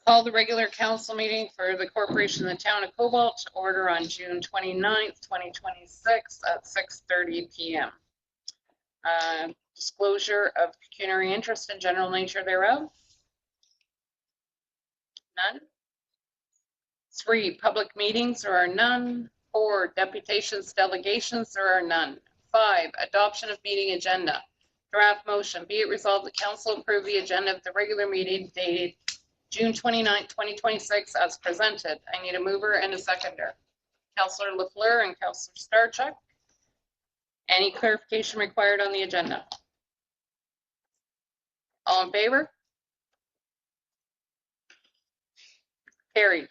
Call the regular council meeting for the corporation of the town of Cobalt to order on June 29th, 2026 at 6:30 p.m. Disclosure of pecuniary interest and general nature thereof. None. 3, public meetings, there are none. 4, deputations, delegations, there are none. 5, adoption of meeting agenda. Draft motion, be it resolved the council approve the agenda of the regular meeting dated June 29th, 2026 as presented. I need a mover and a seconder. Councillor Lafleur and Councillor Starchuk. Any clarification required on the agenda? All in favor? Carried.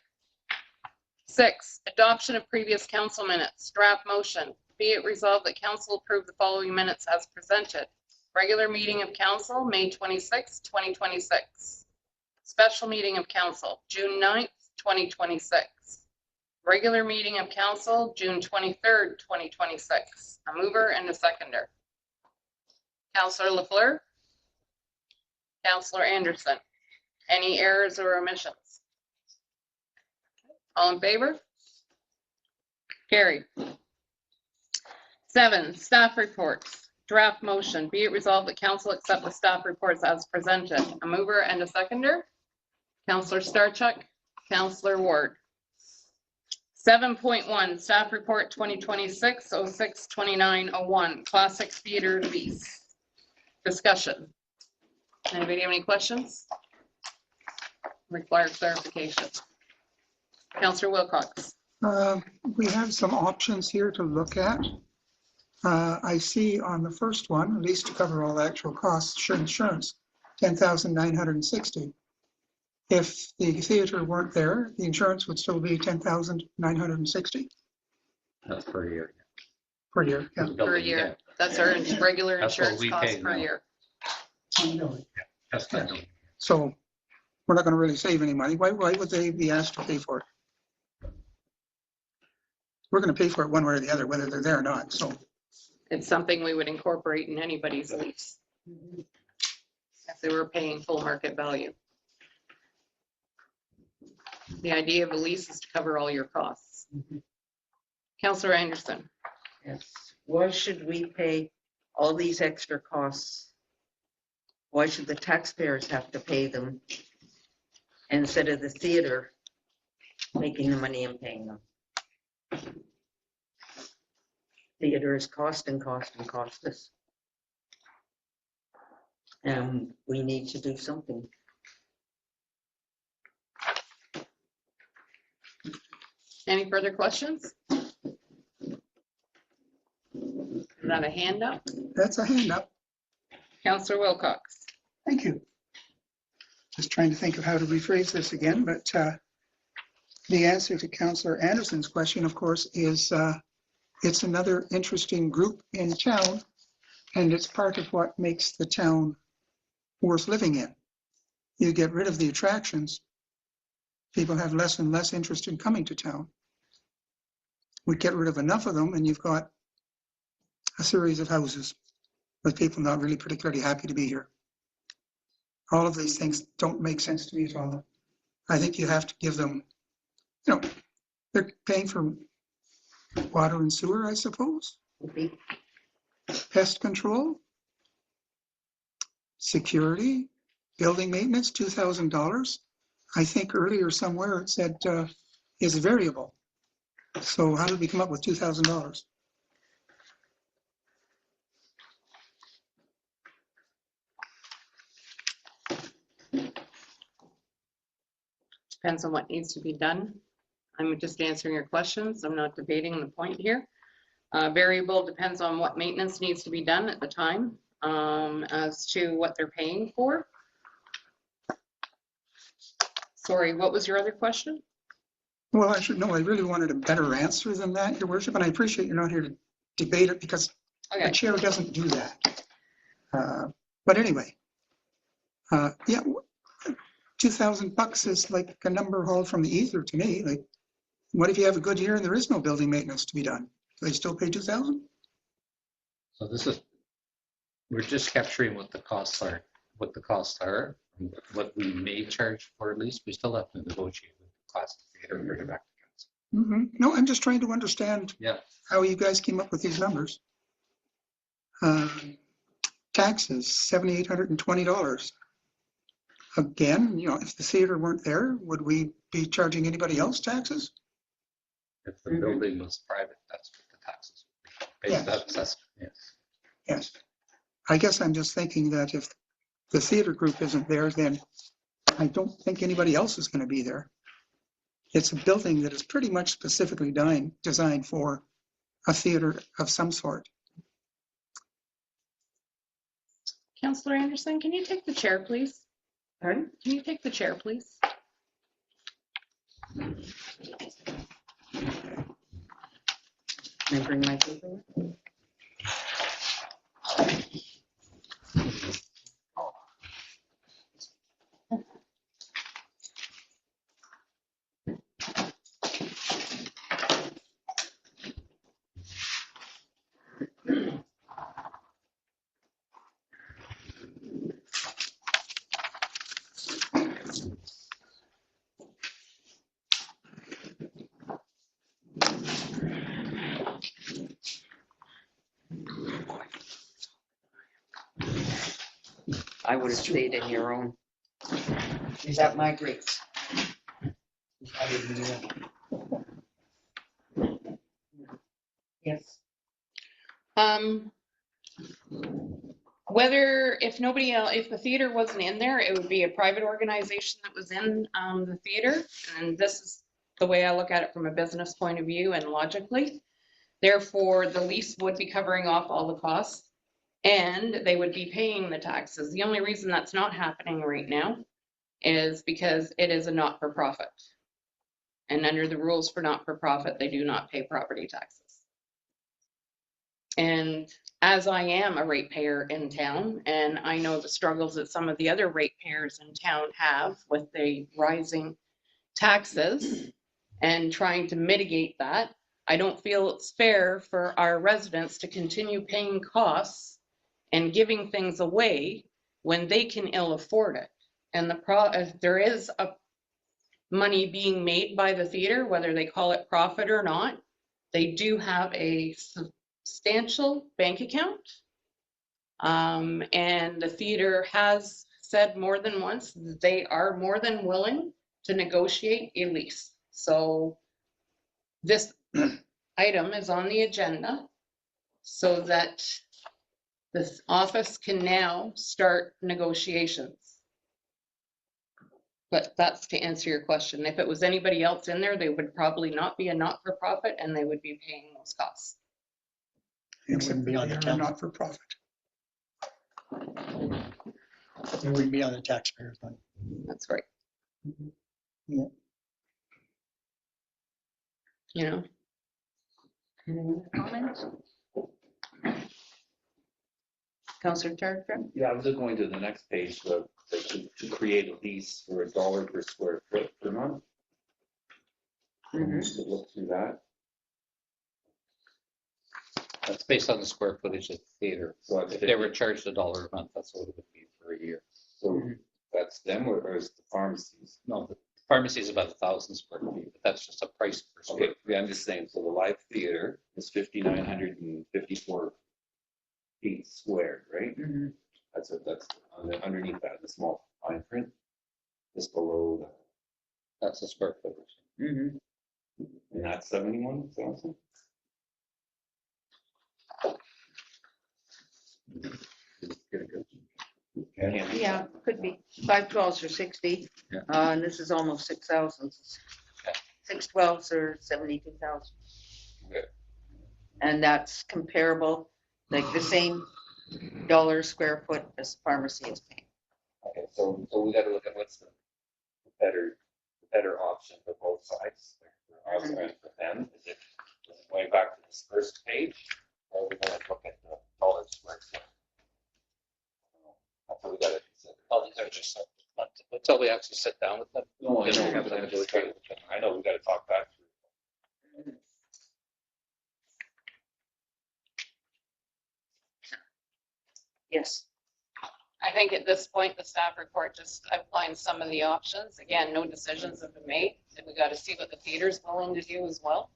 6, adoption of previous council minutes. Draft motion. Be it resolved that council approve the following minutes as presented. Regular meeting of council, May 26, 2026. Special meeting of council, June 9th, 2026. Regular meeting of council, June 23rd, 2026. A mover and a seconder. Councillor Lafleur. Councillor Anderson. Any errors or omissions? All in favor? Carried. 7, staff reports. Draft motion. Be it resolved that council accept the staff reports as presented. A mover and a seconder. Councillor Starchuk. Councillor Ward. 7.1, staff report 2026-06-2901, Classic Theater lease. Discussion. Anybody have any questions? Require clarification. Councillor Wilcox. We have some options here to look at. I see on the first one, at least to cover all actual costs, insurance, $10,960. If the theater weren't there, the insurance would still be $10,960. That's per year. Per year, yeah. Per year. That's our regular insurance cost per year. That's not So we're not going to really save any money. Why would they be asked to pay for it? We're going to pay for it one way or the other, whether they're there or not. So it's something we would incorporate in anybody's lease if they were paying full market value. The idea of a lease is to cover all your costs. Councillor Anderson. Yes. Why should we pay all these extra costs? Why should the taxpayers have to pay them instead of the theater making the money and paying them? Theater is cost and costless. And we need to do something. Any further questions? Is that a hand up? that's a hand up. Councillor Wilcox. Thank you. Just trying to think of how to rephrase this again, but the answer to Councillor Anderson's question, of course, is it's another interesting group in town, and it's part of what makes the town worth living in. You get rid of the attractions, people have less and less interest in coming to town. We get rid of enough of them, and you've got a series of houses with people not really particularly happy to be here. All of these things don't make sense to me at all. I think you have to give them, you know, they're paying for water and sewer, I suppose. Pest control, security, building maintenance, $2,000. I think earlier somewhere it said is variable. So how did we come up with $2,000? Depends on what needs to be done. I'm just answering your questions. I'm not debating the point here. Variable depends on what maintenance needs to be done at the time as to what they're paying for. Sorry, what was your other question? Well, I should know. I really wanted a better answer than that, Your Worship, and I appreciate you're not here to debate it because the chair doesn't do that. But anyway, yeah, $2,000 is like a number hauled from the ether to me. Like, what if you have a good year and there is no building maintenance to be done? Do they still pay $2,000? So this is, we're just capturing what the costs are, What we may charge for at least, we still have to negotiate with the class theater and bring it back to council. No, I'm just trying to understand Yeah. how you guys came up with these numbers. Taxes, $7,820. Again, if the theater weren't there, would we be charging anybody else taxes? If the building was private, that's what the taxes would be. Yes. Based on assessment, yes. Yes. I guess I'm just thinking that if the theater group isn't there, then I don't think anybody else is going to be there. It's a building that is pretty much specifically designed for a theater of some sort. Councillor Anderson, can you take the chair, please? Pardon? Can you take the chair, please? Can I bring my paper? I would have stayed in your own. Is that my grades? Yes. If the theater wasn't in there, it would be a private organization that was in the theater. And this is the way I look at it from a business point of view and logically. Therefore, the lease would be covering off all the costs and they would be paying the taxes. The only reason that's not happening right now is because it is a not-for-profit. And under the rules for not-for-profit, they do not pay property taxes. And as I am a ratepayer in town, and I know the struggles that some of the other ratepayers in town have with the rising taxes and trying to mitigate that, I don't feel it's fair for our residents to continue paying costs and giving things away when they can ill afford it. And there is a money being made by the theater, whether they call it profit or not. They do have a substantial bank account. And the theater has said more than once that they are more than willing to negotiate a lease. So this item is on the agenda so that this office can now start negotiations. But that's to answer your question. If it was anybody else in there, they would probably not be a not-for-profit and they would be paying those costs. It wouldn't be on the town. Not for profit. It wouldn't be on the taxpayers' money. That's right. Yeah. You know, Any comments? Councillor Turner? Yeah, I was just going to the next page, to create a lease for $1 per square foot per month. Just to look through that. That's based on the square footage of the theater. So If they were charged $1 a month, that's what it would be for a year. So that's them or is the pharmacies? No, the pharmacy is about 1,000 square feet, but that's just a price per square. Okay, yeah, I'm just saying, so the live theater is 5,954 feet squared, right? That's underneath that, the small fine print, just below that. That's the square footage. And that's 71,000? Yeah, could be. 512s are 60. Yeah. And this is almost 6,000. 612s are 72,000. Okay. And that's comparable, like the same dollar square foot as pharmacy is paying. Okay, so we gotta look at what's the better option for both sides, for us and for them. Is it going back to this first page, or are we gonna look at the dollar square foot? That's what we gotta consider. Oh, these are just, until we actually sit down with them. No, I You know, know, but I know we gotta talk back through. Yes. I think at this point, the staff report just outlines some of the options. Again, no decisions have been made, and we got to see what the theater's willing to do as well.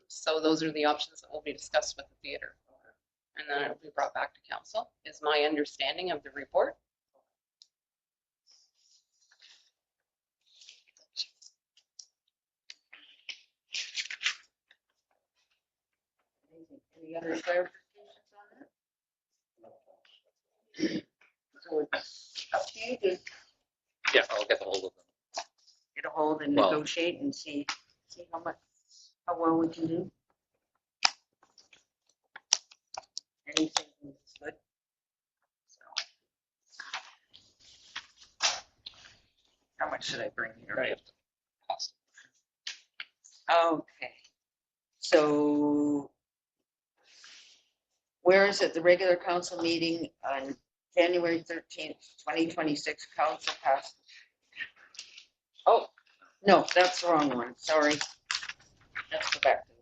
So those are the options that will be discussed with the theater. And then it'll be brought back to council, is my understanding of the report. Any other clarifications on that? So it's up to you to Yeah, I'll get a hold of them. get a hold and Well- negotiate and see how well we can do. Anything is good. So. How much should I bring here? Right. Okay. So where is it? The regular council meeting on January 13th, 2026, council passed. Oh, no, that's the wrong one. Sorry. Let's go back to the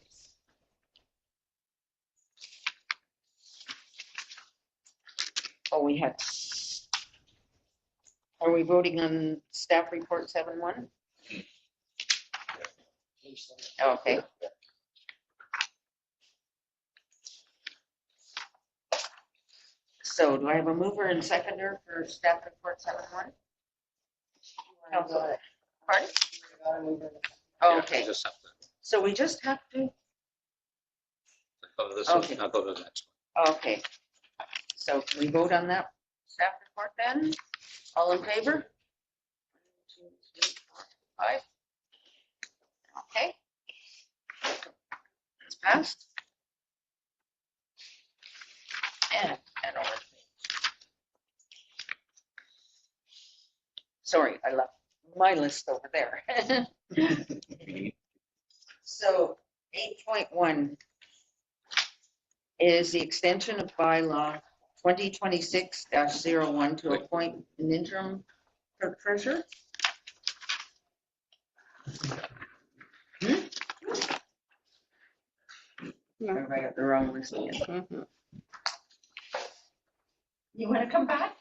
first page. Oh, we had, are we voting on staff report 7-1? Okay. So do I have a mover and seconder for staff report 7-1? Council. Pardon? Yeah, Okay, I just have to so we just have to, go to this Okay. one, I'll go to the next okay. So can we vote on that staff report then? All in favor? 1, 2, 3, 4, 5. Okay. It's passed. And over. Sorry, I left my list over there. So 8.1 is the extension of bylaw 2026-01 to appoint an interim clerk treasurer. Or have I got the wrong list again? Mhm. You want to come back?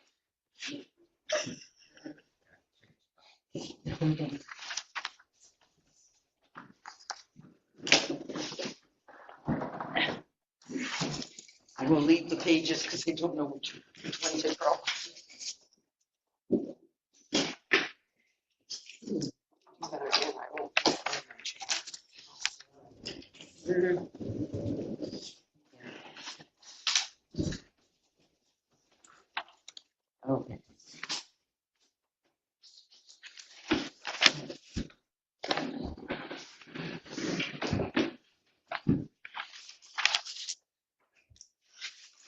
I will leave the pages because I don't know which one to draw. Okay.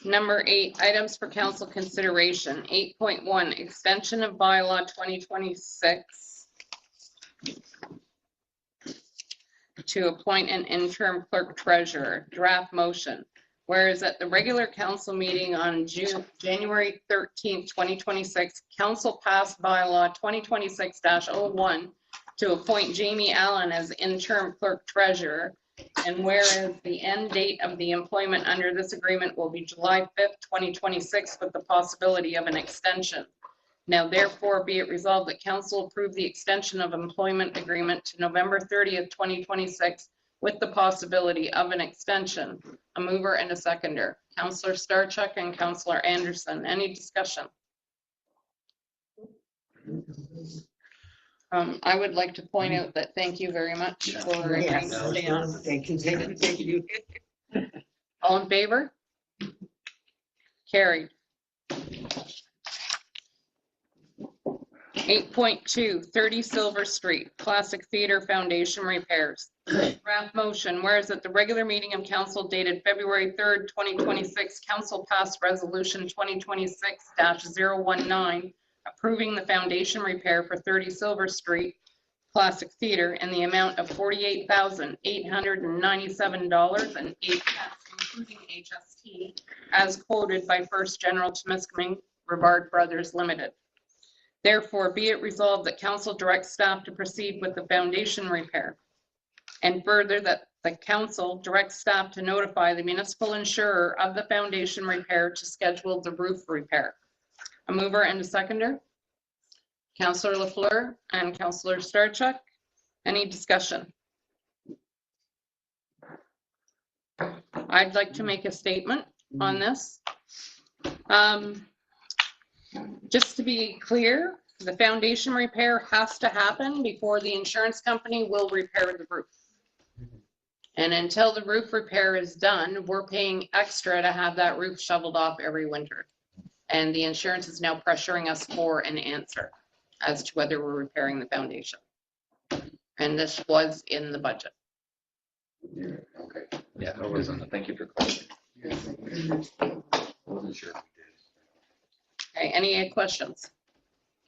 Number 8, items for council consideration. 8.1, extension of bylaw 2026 to appoint an interim clerk treasurer. Draft motion. Whereas at the regular council meeting on January 13th, 2026, council passed bylaw 2026-01 to appoint Jamie Allen as interim clerk treasurer. And whereas the end date of the employment under this agreement will be July 5th, 2026, with the possibility of an extension. Now therefore be it resolved that council approve the extension of employment agreement to November 30th, 2026, with the possibility of an extension. A mover and a seconder. Councillor Starchuk and Councillor Anderson. Any discussion? I would like to point out that thank you very much for agreeing to stay on. Thank you, David. Thank you. All in favor? Carried. 8.2, 30 Silver Street, Classic Theater Foundation repairs. Draft motion, whereas at the regular meeting of council dated February 3rd, 2026, council passed resolution 2026-019, approving the foundation repair for 30 Silver Street Classic Theater in the amount of $48,897.08, including HST, as quoted by First General Temiskaming Rivard Brothers Limited. Therefore, be it resolved that council directs staff to proceed with the foundation repair. And further, that the council directs staff to notify the municipal insurer of the foundation repair to schedule the roof repair. A mover and a seconder. Councillor Lafleur and Councillor Starchuk. Any discussion? I'd like to make a statement on this. Just to be clear, the foundation repair has to happen before the insurance company will repair the roof. And until the roof repair is done, we're paying extra to have that roof shoveled off every winter. And the insurance is now pressuring us for an answer as to whether we're repairing the foundation. And this was in the budget. Okay, Yeah, it was on the, thank you for clarifying. Wasn't sure if we did. Okay, any questions?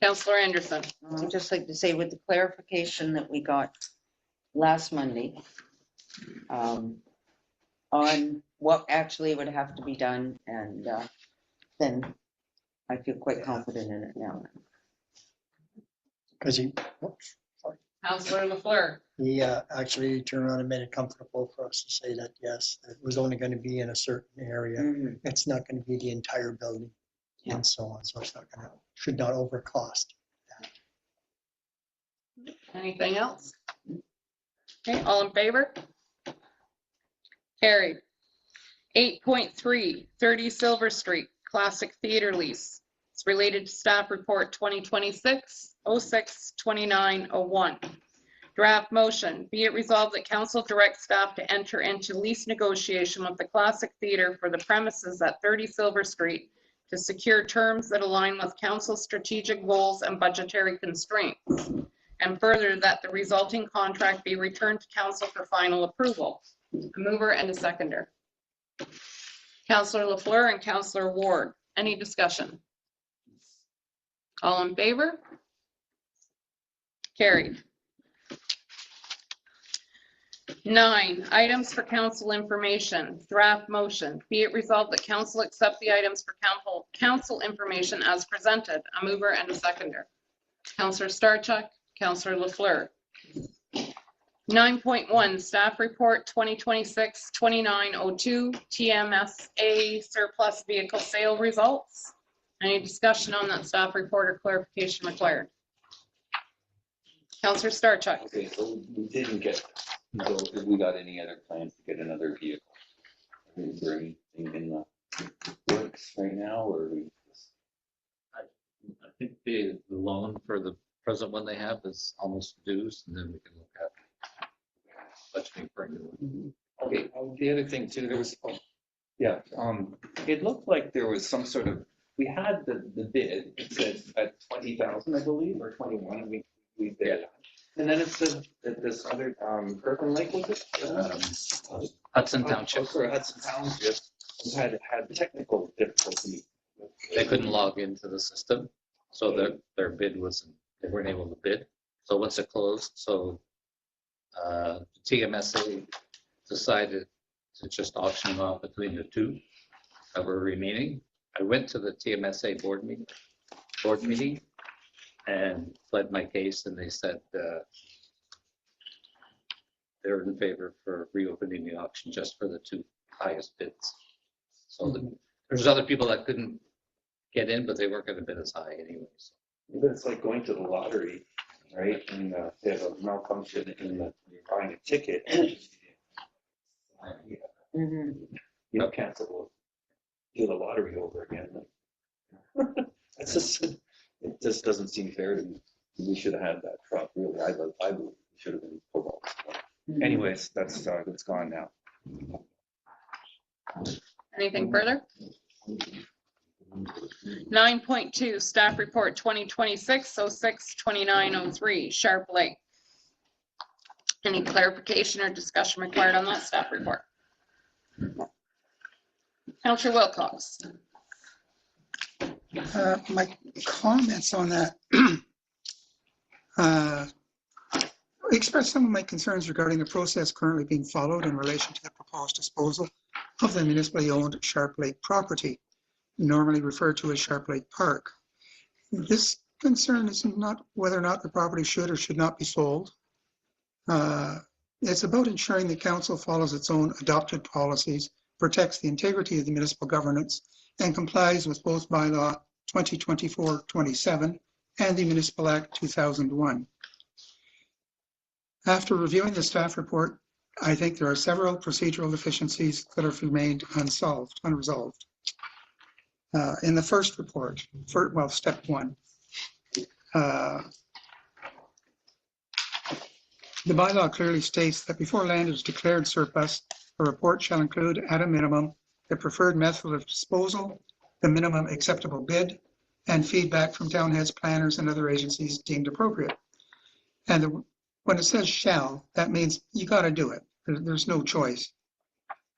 Councillor Anderson. I'd just like to say with the clarification that we got last Monday on what actually would have to be done, and then I feel quite confident in it now. Because Councillor Lafleur. he actually turned around and made it comfortable for us to say that, yes, it was only going to be in a certain area. Mhm. It's not going to be the entire building and so on. So it's not going to, should not overcost. Anything else? Okay, all in favor? Carried. 8.3, 30 Silver Street, Classic Theater Lease. It's related to staff report 2026-06-2901. Draft motion, be it resolved that council directs staff to enter into lease negotiation with the Classic Theater for the premises at 30 Silver Street to secure terms that align with council's strategic goals and budgetary constraints. And further, that the resulting contract be returned to council for final approval. A mover and a seconder. Councillor Lafleur and Councillor Ward. Any discussion? All in favor? Carried. 9, items for council information. Draft motion. Be it resolved that council accept the items for council information as presented. A mover and a seconder. Councillor Starchuk, Councillor Lafleur. 9.1, staff report 2026-2902, TMSA surplus vehicle sale results. Any discussion on that staff report or clarification required? Councillor Starchuk. Okay, so we didn't get, so have we got any other plans to get another vehicle? Is there anything in the works right now, or are we just? I think the loan for the present one they have is almost due, and then we can look at budgeting for a new one. Okay, the other thing too, there was, it looked like there was some sort of, we had the bid, it says at 20,000, I believe, or 21, we bid. And then it said that this other, Kirkland Lake, was it? Hudson Township. Oh, sorry, Hudson Township had technical difficulty. They couldn't log into the system, so their bid wasn't, they weren't able to bid. So once it closed, so TMSA decided to just auction off between the two that were remaining. I went to the TMSA board meeting and pled my case, and they said they're in favor for reopening the auction just for the two highest bids. So there's other people that couldn't get in, but they weren't going to bid as high anyway. So. But it's like going to the lottery, right? And they have a malfunction in the, you're buying a ticket. Mhm. You know, cancel, do the lottery over again. It's just, it just doesn't seem fair to me. We should have had that truck, really. I believe it should have been Cobalt. Anyways, that's it's gone now. Anything further? 9.2, staff report 2026-06-2903, Sharp Lake. Any clarification or discussion required on that staff report? Councillor Wilcox. My comments on that express some of my concerns regarding the process currently being followed in relation to the proposed disposal of the municipally owned Sharp Lake property, normally referred to as Sharp Lake Park. This concern is not whether or not the property should or should not be sold. It's about ensuring the council follows its own adopted policies, protects the integrity of the municipal governance, and complies with both bylaw 2024-27 and the Municipal Act 2001. After reviewing the staff report, I think there are several procedural deficiencies that have remained unresolved. In the first report, step one, the bylaw clearly states that before land is declared surplus, a report shall include at a minimum the preferred method of disposal, the minimum acceptable bid, and feedback from townheads, planners, and other agencies deemed appropriate. And when it says shall, that means you got to do it. There's no choice.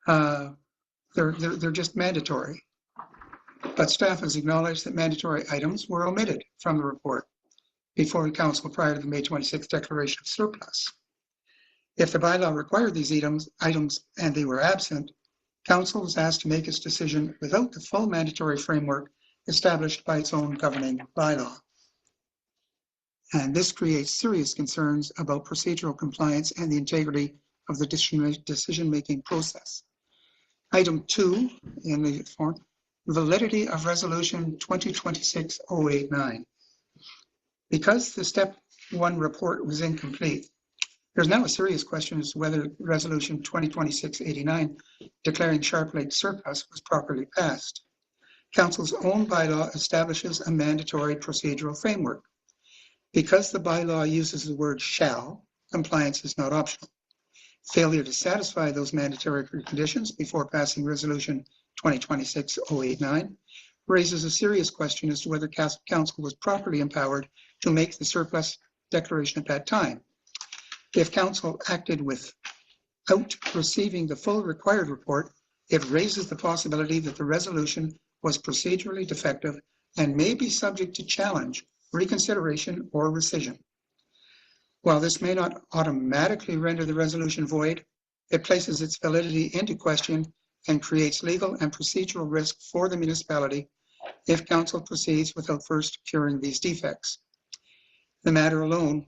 They're just mandatory. But staff has acknowledged that mandatory items were omitted from the report before the council prior to the May 26th declaration of surplus. If the bylaw required these items and they were absent, council was asked to make its decision without the full mandatory framework established by its own governing bylaw. And this creates serious concerns about procedural compliance and the integrity of the decision-making process. Item 2 in the form, validity of resolution 2026-089. Because the step 1 report was incomplete, there's now a serious question as to whether resolution 2026-89 declaring Sharp Lake surplus was properly passed. Council's own bylaw establishes a mandatory procedural framework. Because the bylaw uses the word shall, compliance is not optional. Failure to satisfy those mandatory preconditions before passing resolution 2026-089 raises a serious question as to whether council was properly empowered to make the surplus declaration at that time. If council acted without receiving the full required report, it raises the possibility that the resolution was procedurally defective and may be subject to challenge, reconsideration, or rescission. While this may not automatically render the resolution void, it places its validity into question and creates legal and procedural risk for the municipality if council proceeds without first curing these defects. The matter alone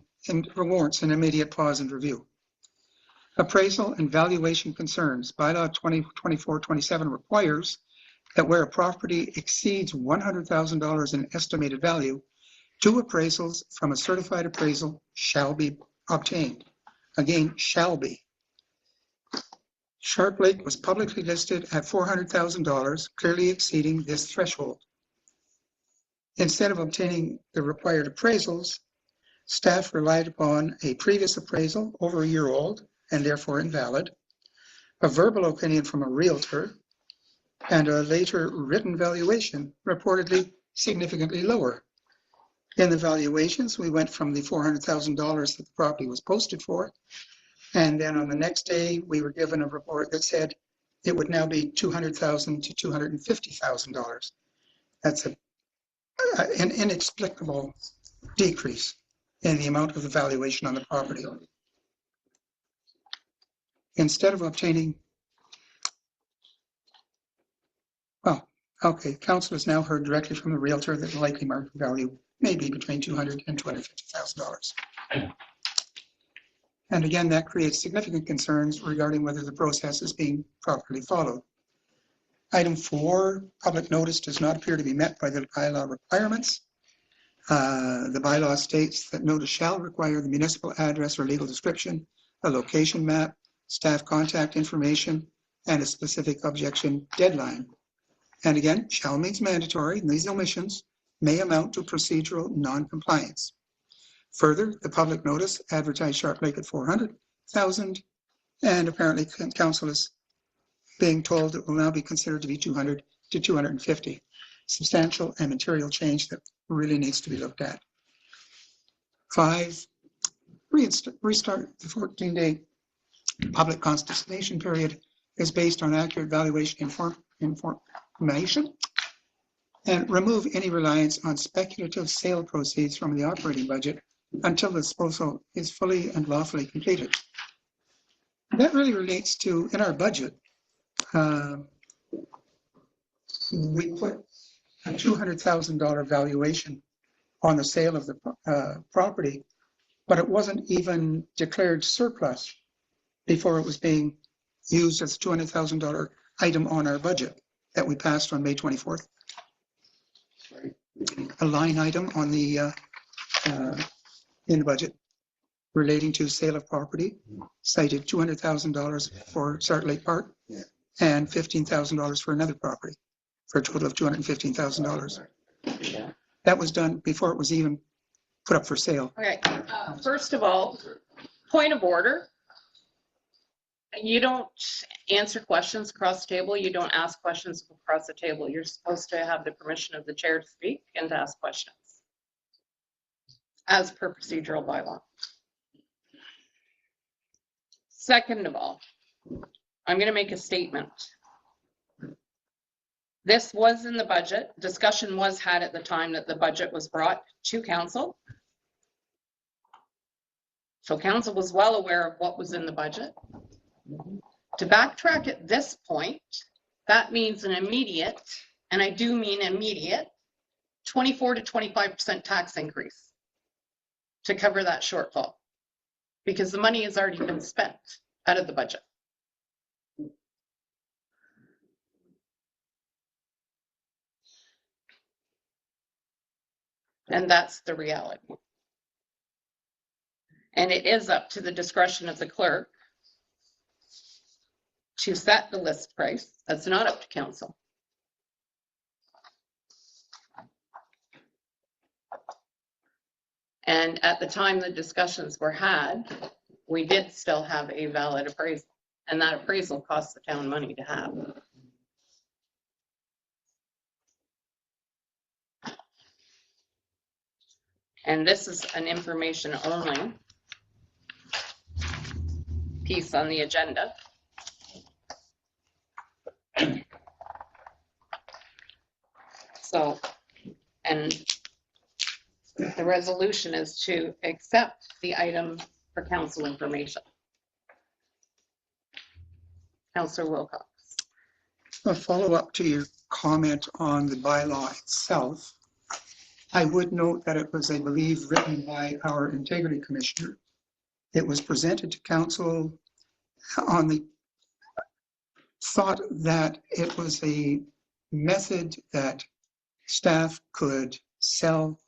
warrants an immediate pause and review. Appraisal and valuation concerns. Bylaw 2024-27 requires that where a property exceeds $100,000 in estimated value, 2 appraisals from a certified appraisal shall be obtained. Again, shall be. Sharp Lake was publicly listed at $400,000, clearly exceeding this threshold. Instead of obtaining the required appraisals, staff relied upon a previous appraisal over a year old and therefore invalid, a verbal opinion from a realtor, and a later written valuation reportedly significantly lower. In the valuations, we went from the $400,000 that the property was posted for, and then on the next day, we were given a report that said it would now be $200,000 to $250,000. That's an inexplicable decrease in the amount of the valuation on the property. Instead of obtaining, council has now heard directly from the realtor that the likely market value may be between $200,000 and $250,000. And again, that creates significant concerns regarding whether the process is being properly followed. Item 4, public notice does not appear to be met by the bylaw requirements. The bylaw states that notice shall require the municipal address or legal description, a location map, staff contact information, and a specific objection deadline. And again, shall means mandatory, and these omissions may amount to procedural non-compliance. Further, the public notice advertised Sharp Lake at $400,000, and apparently council is being told it will now be considered to be $200,000 to $250,000. Substantial and material change that really needs to be looked at. 5, restart the 14-day public consultation period is based on accurate valuation information, and remove any reliance on speculative sale proceeds from the operating budget until the disposal is fully and lawfully completed. That really relates to, in our budget, we put a $200,000 valuation on the sale of the property, but it wasn't even declared surplus before it was being used as a $200,000 item on our budget that we passed on May 24th. a line item on the, in the budget relating to sale of property, cited $200,000 for Sart Lake Park and $15,000 for another property, for a total of $215,000. That was done before it was even put up for sale. Okay, first of all, point of order. You don't answer questions across the table. You don't ask questions across the table. You're supposed to have the permission of the chair to speak and to ask questions as per procedural bylaw. Second of all, I'm going to make a statement. This was in the budget. Discussion was had at the time that the budget was brought to council. So council was well aware of what was in the budget. To backtrack at this point, that means an immediate, and I do mean immediate, 24 to 25% tax increase to cover that shortfall, because the money has already been spent out of the budget. And that's the reality. And it is up to the discretion of the clerk to set the list price. That's not up to council. And at the time the discussions were had, we did still have a valid appraisal, and that appraisal costs the town money to have. And this is an information only piece on the agenda. So, and the resolution is to accept the item for council information. Councillor Wilcox. A follow-up to your comment on the bylaw itself. I would note that it was, I believe, written by our integrity commissioner. It was presented to council on the thought that it was a method that staff could sell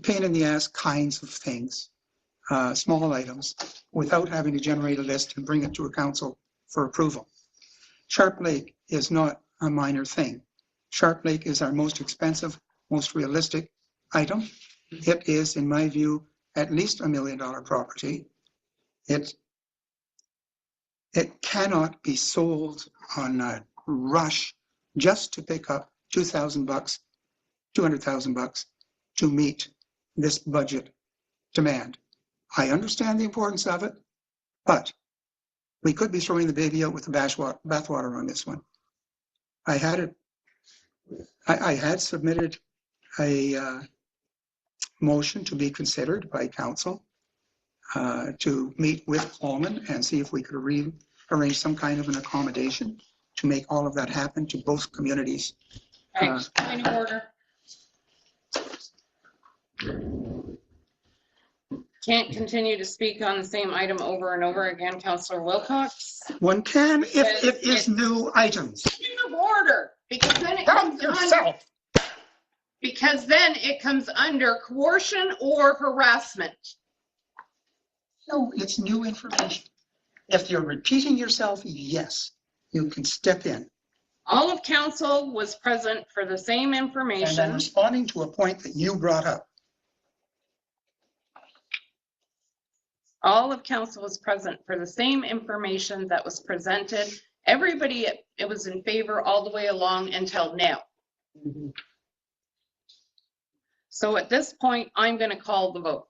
pain in the ass kinds of things, small items, without having to generate a list and bring it to a council for approval. Sharp Lake is not a minor thing. Sharp Lake is our most expensive, most realistic item. It is, in my view, at least $1 million property. It cannot be sold on a rush just to pick up $2,000, $200,000 to meet this budget demand. I understand the importance of it, but we could be throwing the baby out with the bathwater on this one. I had submitted a motion to be considered by council to meet with Coleman and see if we could arrange some kind of an accommodation to make all of that happen to both communities. Right, point of order. Can't continue to speak on the same item over and over again, Councillor Wilcox. One can if it is new items. Point of order, because then it comes under, because then it comes under coercion or harassment. No, it's new information. If you're repeating yourself, yes, you can step in. All of council was present for the same And I'm information. responding to a point that you brought up. All of council was present for the same information that was presented. Everybody, it was in favor all the way along until now. So at this point, I'm going to call the vote.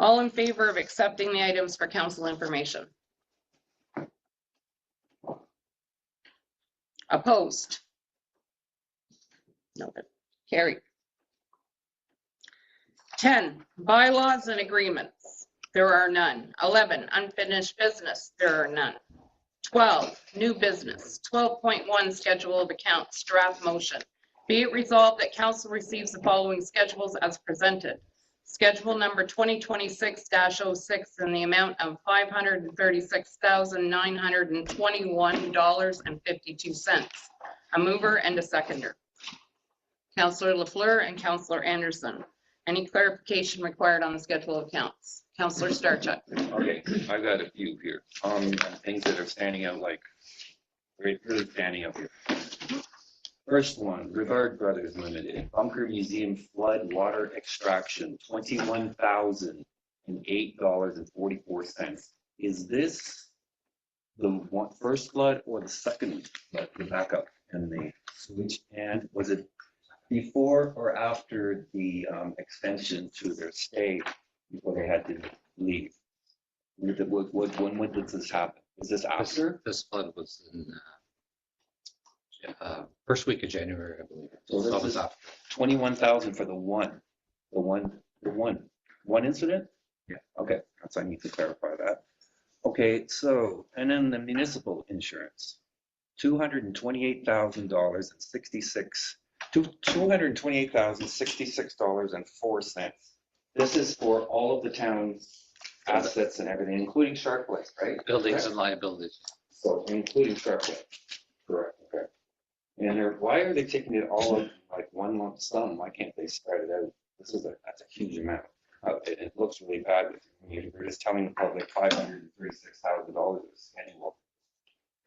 All in favor of accepting the items for council information? Opposed? Noted. Carried. 10, bylaws and agreements. There are none. 11, unfinished business. There are none. 12, new business. 12.1, schedule of accounts, draft motion. Be it resolved that council receives the following schedules as presented. Schedule number 2026-06 in the amount of $536,921.52. A mover and a seconder. Counselor LaFleur and Counselor Anderson. Any clarification required on the schedule of counts? Counselor Starchuk. Okay, I've got a few here, things that are standing out like, really standing out here. First one, Rivard Brothers Limited, Bunker Museum flood water extraction, $21,008.44. Is this the first flood or the second flood, the backup and the sewage? And was it before or after the extension to their stay before they had to leave? When did this happen? Is this after? This flood was in first week of January, I believe. So this was is after. 21,000 for the one incident? Yeah. Okay, that's, I need to clarify that. Okay, so, and then the municipal insurance, $228,066, $228,066.04. This is for all of the town's assets and everything, including Shark Lake, right? Buildings Correct? and liabilities. So including Shark Lake. Correct, okay. And why are they taking it all in like one lump sum? Why can't they spread it out? That's a huge amount. It looks really bad with you. We're just telling the public $536,000 is annual.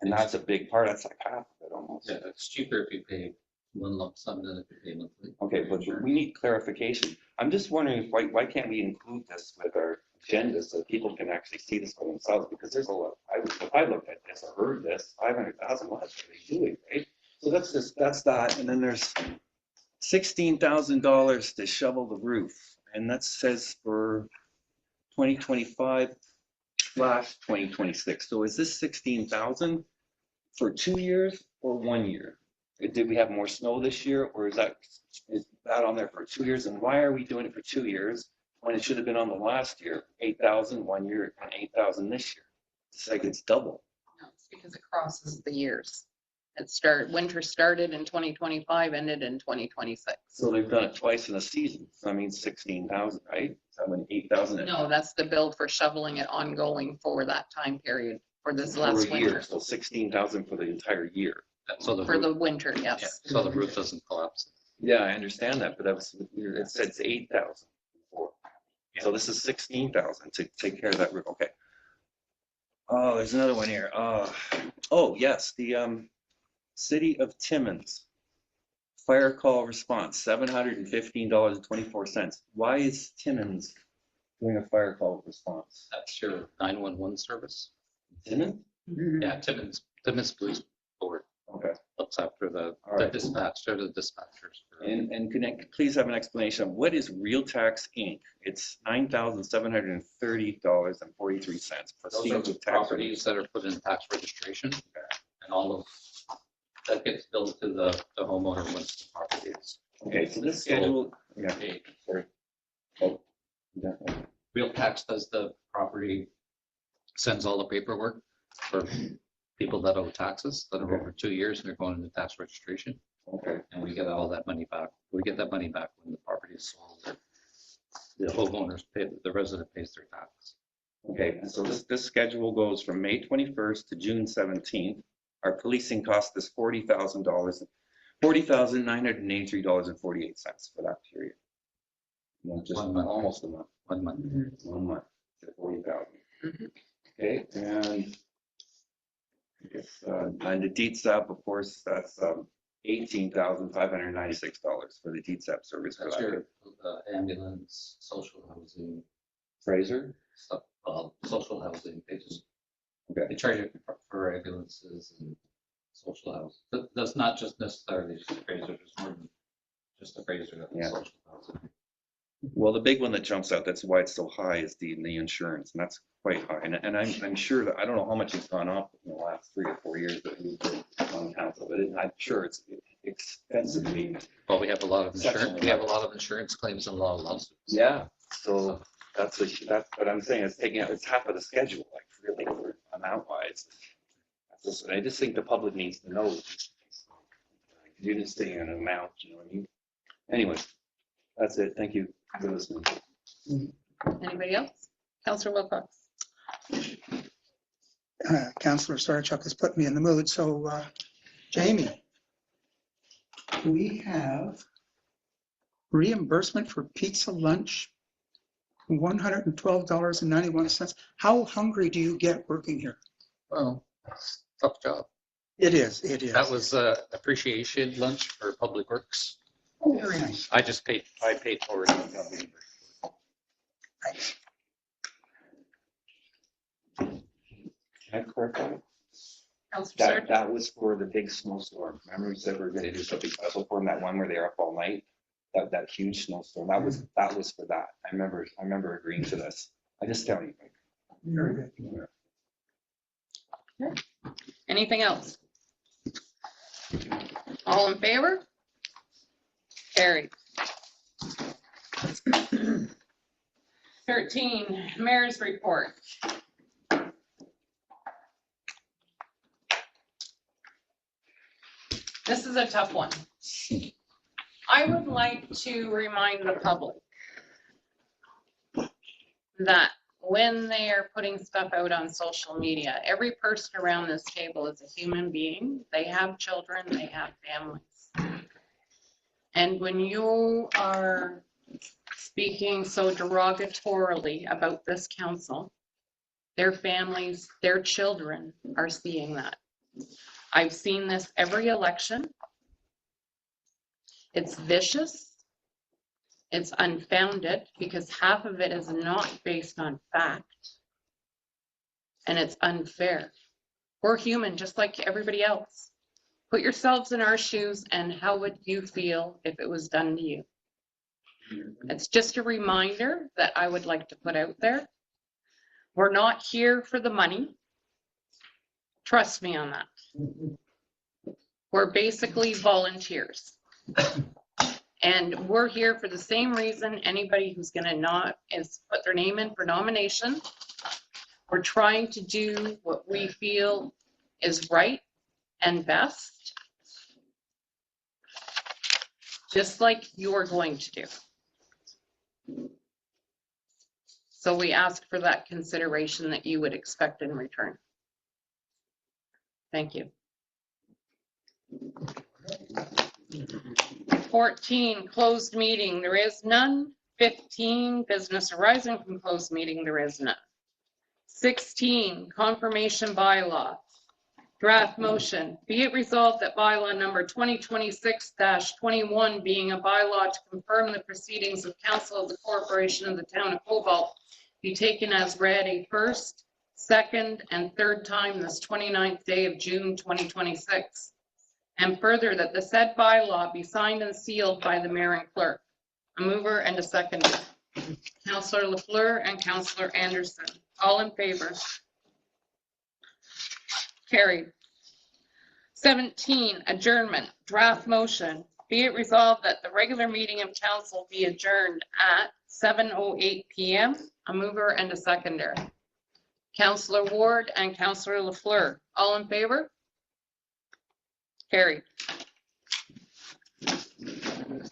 And that's a big part. That's like half of it almost. Yeah, it's cheaper if you pay one lump sum than if you pay monthly. Okay, but we need clarification. I'm just wondering why can't we include this with our agenda so people can actually see this for themselves? Because there's a lot. If I looked at this or heard this, 500,000, what are they doing, right? So that's that. And then there's $16,000 to shovel the roof. And that says for 2025/2026. So is this 16,000 for 2 years or 1 year? Did we have more snow this year, or is that on there for 2 years? And why are we doing it for 2 years when it should have been on the last year? 8,000 1 year and 8,000 this year. It's like it's double. No, it's because it crosses the years. Winter started in 2025, ended in 2026. So they've done it twice in a season. So that means 16,000, right? So I mean 8,000 No, that's the bill for shoveling it ongoing for that time period, for this for last a year. winter. So 16,000 for the entire year. So the For roof, the winter, yeah, yes. so the roof doesn't collapse. Yeah, I understand that, but it said it's 8,000 before. So this is 16,000 to take care of that roof. Okay. Oh, there's another one here. Oh, yes, the City of Timmins fire call response, $715.24. Why is Timmins doing a fire call response? That's your 911 service. Timmins? Yeah, Timmins Police Board Okay. looks after the All right. dispatch, they're the dispatchers. And can I please have an explanation of what is Real Tax Inc.? It's $9,730.43. Those are the properties that are put in tax registration, and all of that gets billed to the homeowner once the property is Okay, so this schedule, yeah, paid. sorry. Oh, yeah. Real Tax does the property, sends all the paperwork for people that owe taxes that are over 2 years and they're going into tax registration, Okay, and we get all that money back. We get that money back when the property is sold. The homeowners pay, the resident pays their tax. okay, and so this schedule goes from May 21st to June 17th. Our policing cost is $40,983.48 for that period. You know, just 1 month. almost a month. 1 month. 1 month, to 40,000. Mhm. Okay, and I guess, and the DSAP, of course, that's $18,596 for the DSAP service. For That's that. your ambulance, social housing, Fraser? stuff, social housing, Okay. they charge you for ambulances and social housing. But that's not just necessarily just the Fraser, there's more than just the Fraser, that's Yeah. social housing. Well, the big one that jumps out, that's why it's so high, is the insurance, and that's quite high. And I'm sure that, I don't know how much it's gone up in the last 3 or 4 years that we've been on council, but I'm sure it's expensively. Well, we have a lot of insurance, Section. we have a lot of insurance claims and a lot of lawsuits. Yeah, so that's what I'm saying, it's taking out, it's half of the schedule, like really amount wise. I just think the public needs to know. You didn't say an amount, you know what I mean? Anyway, that's it. Thank you for listening. Anybody else? Counselor Wilcox. Councillor Sarchuk has put me in the mood. So, Jamie, we have reimbursement for pizza lunch, $112.91. How hungry do you get working here? Well, it's a tough job. It is, it is. That was appreciation lunch for Public Works. Oh, very nice. I paid for it. Can I clarify? Counselor That, Sargent? that was for the big snowstorm. Remember we said we were gonna do something special for them, that one where they were up all night? That huge snowstorm, that was for that. I remember agreeing to this. I just tell you. Very good. Anything else? All in favor? Carried. 13, Mayor's Report. This is a tough one. I would like to remind the public that when they are putting stuff out on social media, every person around this table is a human being. They have children, they have families. And when you are speaking so derogatorily about this council, their families, their children are seeing that. I've seen this every election. It's vicious. It's unfounded because half of it is not based on fact. And it's unfair. We're human just like everybody else. Put yourselves in our shoes and how would you feel if it was done to you? It's just a reminder that I would like to put out there. We're not here for the money. Trust me on that. We're basically volunteers. And we're here for the same reason anybody who's going to put their name in for nomination. We're trying to do what we feel is right and best, just like you're going to do. So we ask for that consideration that you would expect in return. Thank you. 14, closed meeting, there is none. 15, business arising from closed meeting, there is none. 16, confirmation bylaw. Draft motion, be it resolved that bylaw number 2026-21 being a bylaw to confirm the proceedings of Council of the Corporation of the Town of Cobalt be taken as read a first, second, and third time this 29th day of June 2026. And further, that the said bylaw be signed and sealed by the mayor and clerk. A mover and a seconder. Councillor Lafleur and Councillor Anderson. All in favor? Carried. 17, adjournment. Draft motion. Be it resolved that the regular meeting of council be adjourned at 7:08 p.m. A mover and a seconder. Councillor Ward and Councillor Lafleur. All in favor? Carried.